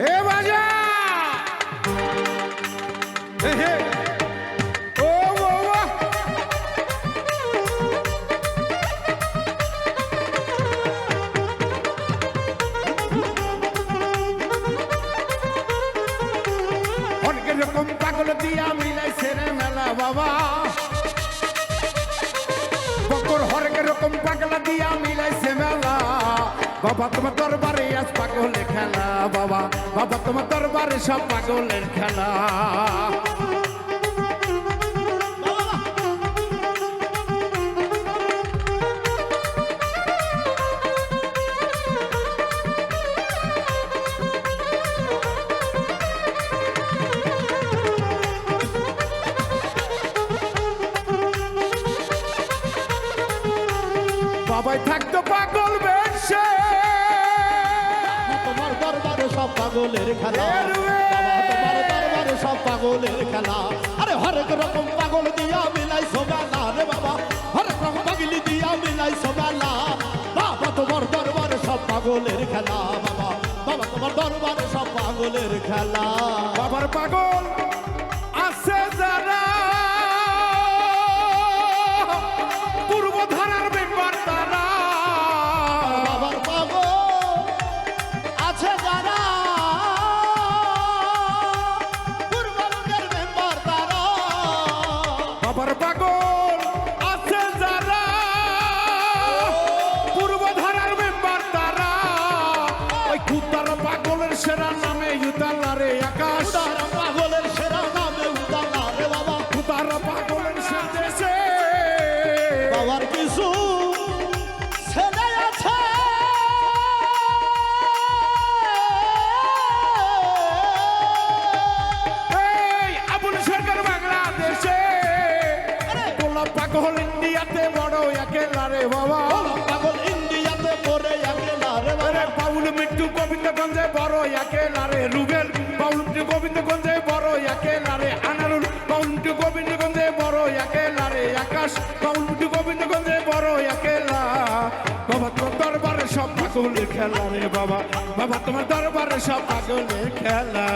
এ বাজা হে ও বাবা অনেক রকম পাগল দিয়া মিলাইছে রে মেলা বাবা বকর হরেক রকম পাগলা দিয়া মিলাইছে মেলা বাবা তোমার দরবারে আজ পাগলের খেলা বাবা বাবা তোমার দরবারে সব পাগলের খেলা বাবাই থাকতো পাগল বেশে তোমার দরবারে সব পাগলের খেলা তোমার দরবারে সব পাগলের খেলা আরে হরেক রকম পাগল দিয়া মিলাইছো মেলা রে বাবা হরেক রকম পাগলি দিয়া মিলাইছো মেলা বাবা তোমার দরবারে সব পাগলের খেলা বাবা বাবা তোমার দরবারে সব পাগলের খেলা বাবার পাগল আছে যারা পূর্ব ধারার মেম্বার তারা বাবার পাগল আছে যারা পূর্বলোকের মেম্বার তারা বাবার পাগল আছে যারা পূর্ব ধারার মেম্বার তারা ওই খুদার পাগলের সেরা নামে ইউতাল্লা রে আকাশ উদারা পাগলের সেরা নামে উদালা রে বাবা খুদার পাগলের সেজেছে বাবার কিছু ছেলে আছে এই আবুল সরকার বাংলাদেশে পোলা পাগল ইন্ডিয়াতে বড় একেলা রে বাবা পাগল ইন্ডিয়াতে পড়ে একলা রে বাবা আরে বাউল মিট্টু গোবিন্দগঞ্জে বড় একেলা রে রুবেল বাউল মিট্টু গোবিন্দগঞ্জে বড় একেলা রে আনারুল বাউল মিট্টু গোবিন্দগঞ্জে বড় একেলা রে আকাশ বাউল মিট্টু গোবিন্দগঞ্জে বড় একেলা বাবা তোমার দরবারে সব পাগলের খেলা রে বাবা বাবা তোমার দরবারে সব পাগলের খেলা